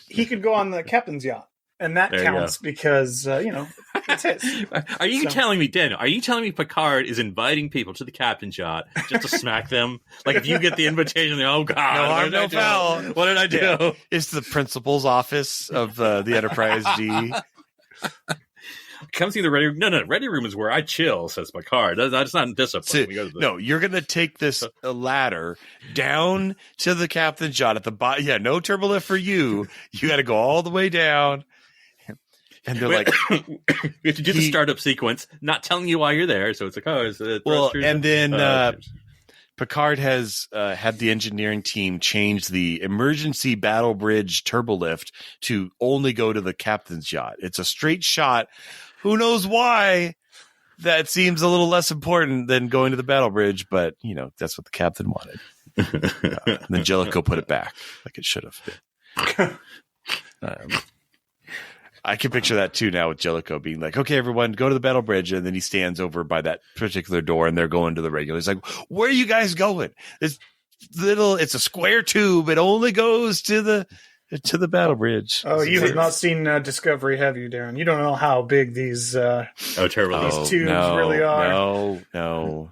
he could go on the captain's yacht. And that counts because, it's his. Are you telling me, Daniel, are you telling me Picard is inviting people to the captain's yacht just to smack them? Like, if you get the invitation, oh, God. No harm, no foul. What did I do? Yeah. It's the principal's office of the Enterprise D. Come see the ready room. No, ready room is where I chill, says Picard. That's not discipline. No, you're going to take this ladder down to the captain's yacht at the bottom. Yeah, no turbolift for you. You got to go all the way down. And they're like, we have to do the startup sequence, not telling you why you're there. So it's like, and then Picard has had the engineering team change the emergency battle bridge turbolift to only go to the captain's yacht. It's a straight shot. Who knows why that seems a little less important than going to the battle bridge, but that's what the captain wanted. And then Jellicoe put it back like it should have. I can picture that too now with Jellicoe being like, okay, everyone, go to the battle bridge. And then he stands over by that particular door and they're going to the regular. He's like, where are you guys going? It's a square tube. It only goes to the battle bridge. Oh, you have not seen Discovery, have you, Darren? You don't know how big these tubes really are. No.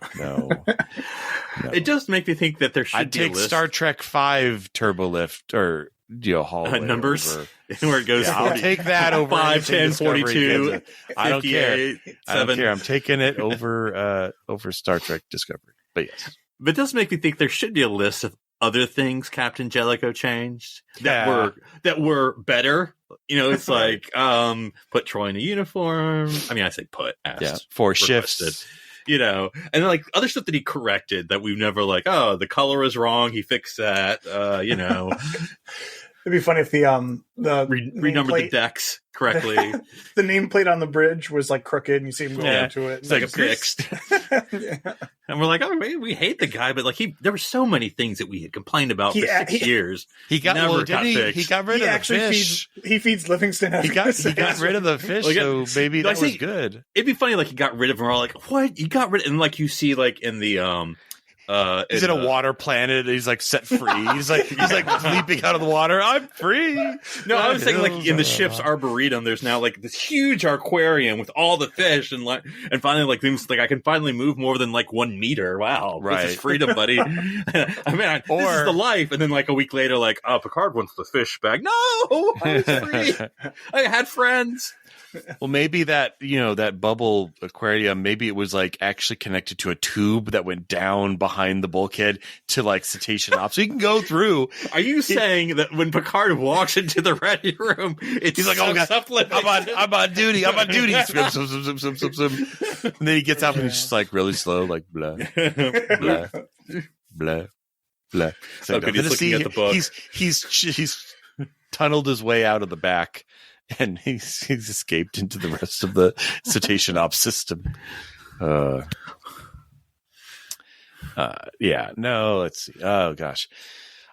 It does make me think that there should be a list. Star Trek V turbolift or hallway numbers over. Where it goes. I'll take that over 5, 10, 42. I don't care. 7. I don't care. I'm taking it over Star Trek Discovery. But yes, but it does make me think there should be a list of other things Captain Jellicoe changed that were better. It's like put Troy in a uniform. I mean, I say put. Asked, 4 shifts. And then like other stuff that he corrected that we've never like, oh, the color is wrong. He fixed that. It'd be funny if the renumbered the decks correctly. The nameplate on the bridge was like crooked, and you see him going into it. It's like fixed. And we're like, oh, we hate the guy, but like there were so many things that we had complained about for 6 years. He got fixed. He got rid of the fish. He feeds Livingston. He got rid of the fish, so maybe that was good. It'd be funny, like he got rid of him. We're all like, what? You got rid of? And like you see, like in the he's in a water planet. He's like set free. He's like leaping out of the water. I'm free. No, I was saying like in the ship's arboretum, there's now like this huge aquarium with all the fish and finally like things like I can finally move more than like 1 meter. Wow, right? This is freedom, buddy. I mean, this is the life. And then like a week later, like, oh, Picard wants the fish back. No, I was free. I had friends. Well, maybe that bubble aquarium, maybe it was like actually connected to a tube that went down behind the bulkhead to like cetacean ops, so you can go through. Are you saying that when Picard walks into the ready room, he's like, "Oh God, I'm on duty, swim, swim, swim, swim, swim. And then he gets up and he's just like really slow, like blah, blah, blah, blah. So he's looking at the book. He's tunneled his way out of the back. And he's escaped into the rest of the cetacean ops system. Let's see. Oh, gosh.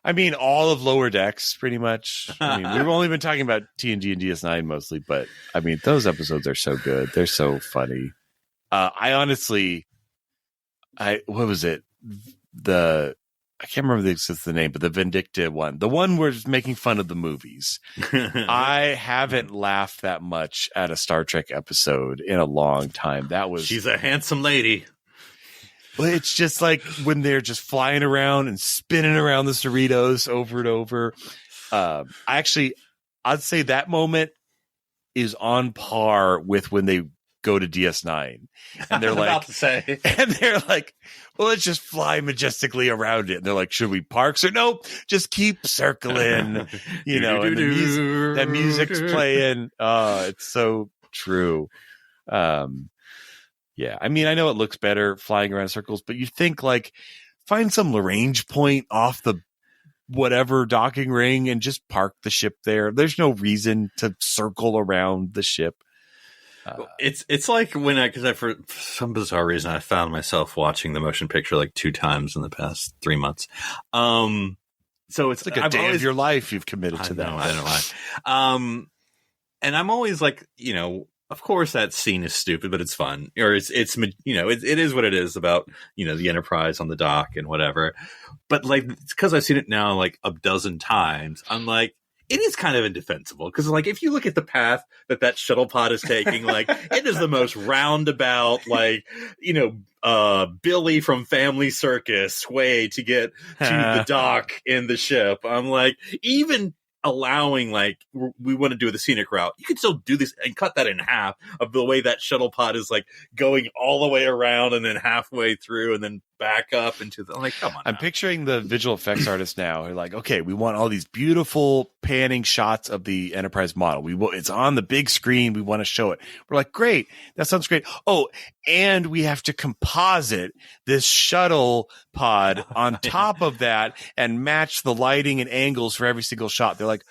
I mean, all of Lower Decks, pretty much. I mean, we've only been talking about TNG and DS9 mostly, but, I mean, those episodes are so good. They're so funny. What was it? I can't remember the name, but the Vindicta one, the one where it's making fun of the movies. I haven't laughed that much at a Star Trek episode in a long time. She's a handsome lady. Well, it's just like when they're just flying around and spinning around the Cerritos over and over. I'd say that moment is on par with when they go to DS9 and they're like, about to say. And they're like, well, let's just fly majestically around it. And they're like, should we park? So nope, just keep circling, you know, and that music's playing. It's so true. Yeah. I mean, I know it looks better flying around circles, but you think like find some Lagrange point off the whatever docking ring and just park the ship there. There's no reason to circle around the ship. It's like when for some bizarre reason I found myself watching the motion picture like 2 times in the past 3 months. So it's like a day of your life you've committed to that. I don't know why. And I'm always like, you know, of course that scene is stupid, but it's fun. Or it's you know, it is what it is about, you know, the Enterprise on the dock and whatever. But like, it's because I've seen it now like a dozen times. I'm like, it is kind of indefensible because, like, if you look at the path that shuttle pod is taking, like, it is the most roundabout, like, you know, Billy from Family Circus way to get to the dock in the ship. I'm like, even allowing, like, we want to do the scenic route, you can still do this and cut that in half of the way that shuttle pod is, like, going all the way around and then halfway through and then back up into the, like, come on. I'm picturing the visual effects artists now who are like, okay, we want all these beautiful panning shots of the Enterprise model. It's on the big screen. We want to show it. We're like, great. That sounds great. Oh, and we have to composite this shuttle pod on top of that and match the lighting and angles for every single shot. They're like,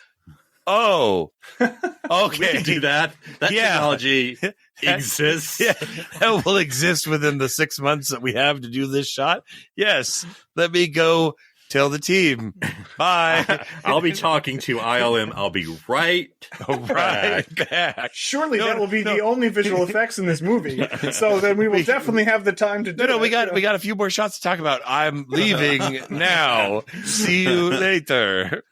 oh, okay. We can do that. That technology exists. Yeah, that will exist within the 6 months that we have to do this shot. Yes. Let me go tell the team. Bye. I'll be talking to ILM. I'll be right back. Surely that will be the only visual effects in this movie. So then we will definitely have the time to do it. We got a few more shots to talk about. I'm leaving now. See you later.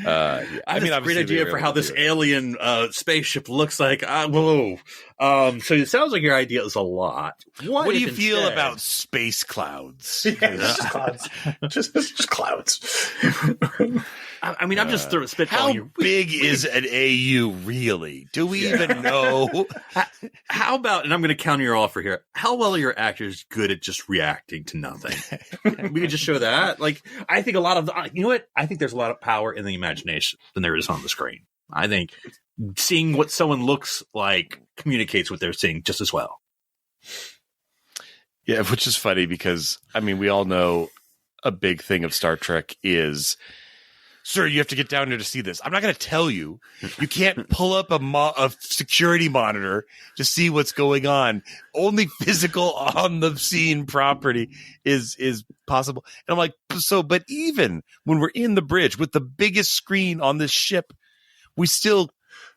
I mean, a great idea for how this alien spaceship looks like. Whoa. So it sounds like your idea is a lot. What do you feel about space clouds? Yeah, just clouds. just clouds. I mean, I'm just spitballing. How big is an AU really? Do we even know? How about, and I'm going to counter your offer here, how well are your actors good at just reacting to nothing? We could just show that. Like, I think you know what? I think there's a lot of power in the imagination than there is on the screen. I think seeing what someone looks like communicates what they're seeing just as well. Yeah, which is funny because, I mean, we all know a big thing of Star Trek is, sir, you have to get down here to see this. I'm not going to tell you. You can't pull up a security monitor to see what's going on. Only physical on the scene property is possible. And I'm like, but even when we're in the bridge with the biggest screen on this ship, we still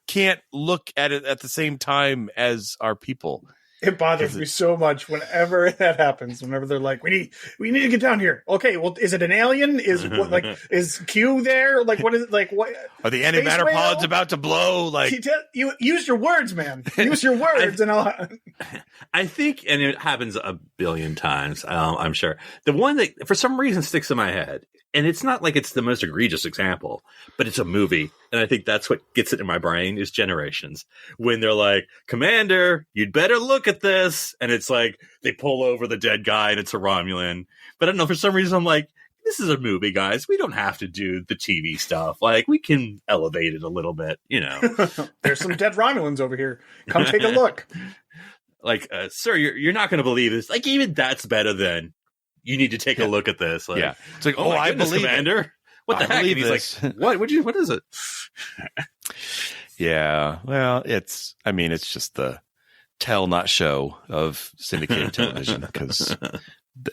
can't look at it at the same time as our people. It bothers me so much whenever that happens. Whenever they're like, we need to get down here. Okay, well, is it an alien? Is Q there? Like, what is it? Like, what are the antimatter pods about to blow? Like, you use your words, man. Use your words, I think, and it happens a billion times. I'm sure the one that for some reason sticks in my head. And it's not like it's the most egregious example, but it's a movie. And I think that's what gets it in my brain is Generations. When they're like, Commander, you'd better look at this. And it's like, they pull over the dead guy and it's a Romulan. But I don't know, for some reason, I'm like, this is a movie, guys. We don't have to do the TV stuff. Like, we can elevate it a little bit, you know. There's some dead Romulans over here. Come take a look. Like, sir, you're not going to believe this. Like, even that's better than... You need to take a look at this. Like, yeah. It's like, I believe Commander. It. What the heck? And he's this. Like, what is it? Yeah. Well, it's just the tell not show of syndicated television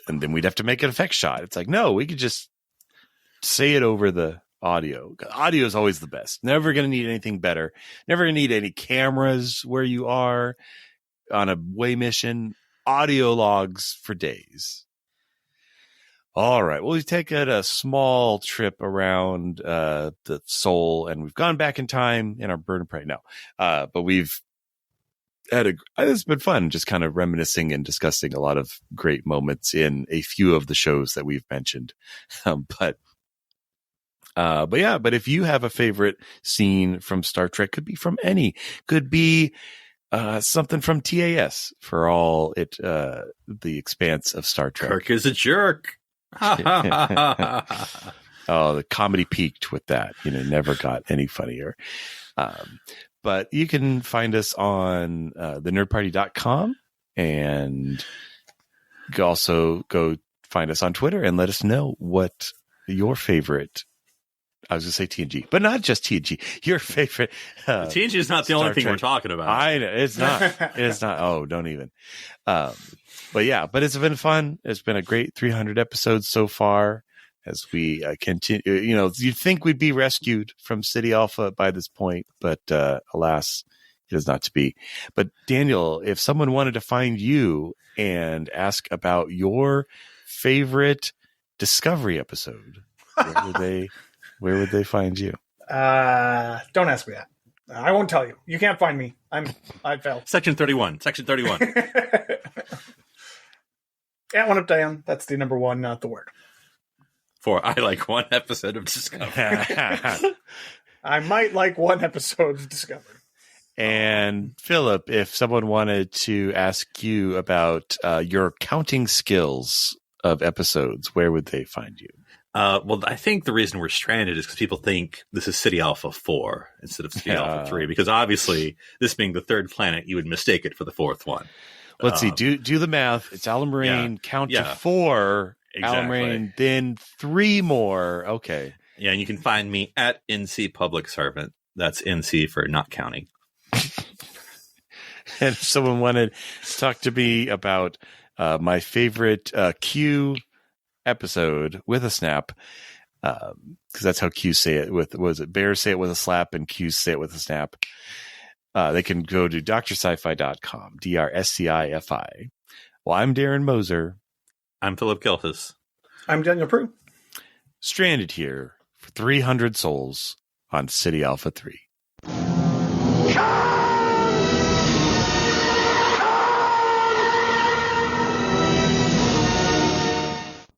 and then we'd have to make an effect shot. It's like, no, we could just say it over the audio. Audio is always the best. Never going to need anything better. Never going to need any cameras where you are on a way mission. Audio logs for days. All right. Well, we've taken a small trip around the soul, and we've gone back in time in our Bird and Prey now. But we've it's been fun just kind of reminiscing and discussing a lot of great moments in a few of the shows that we've mentioned. But if you have a favorite scene from Star Trek, could be from could be something from TAS for all the expanse of Star Trek. Kirk is a jerk. Oh, the comedy peaked with that. Never got any funnier. But you can find us on thenerdparty.com, and you can also go find us on Twitter and let us know what your favorite, I was going to say TNG, but not just TNG, your favorite. TNG is not the only thing we're talking about. I know, it's not. It's not. Oh, don't even. But it's been fun. It's been a great 300 episodes so far. As we continue, you'd think we'd be rescued from Ceti Alpha by this point, but alas, it is not to be. But Daniel, if someone wanted to find you and ask about your favorite Discovery episode, where would they find you? Don't ask me that. I won't tell you. You can't find me. I fell. Section 31. At One Up Diane. That's the number one, not the word. For I like one episode of Discovery. I might like one episode of Discovery. And Philip, if someone wanted to ask you about your counting skills of episodes, where would they find you? Well, I think the reason we're stranded is because people think this is Ceti Alpha 4 instead of Ceti Alpha 3, because obviously this being the third planet, you would mistake it for the fourth one. Let's see. Do the math. It's Alamarine. Count to 4. Exactly. Alamarine, then 3 more. Okay. Yeah, and you can find me at NC Public Servant. That's NC for not counting. And if someone wanted to talk to me about my favorite Q episode with a snap, because that's how Q say it Bears say it with a slap and Q say it with a snap. They can go to drsci-fi.com, DRSCIFI. Well, I'm Darren Moser. I'm Philip Gilfus. I'm Daniel Prue. Stranded here for 300 souls on Ceti Alpha 3.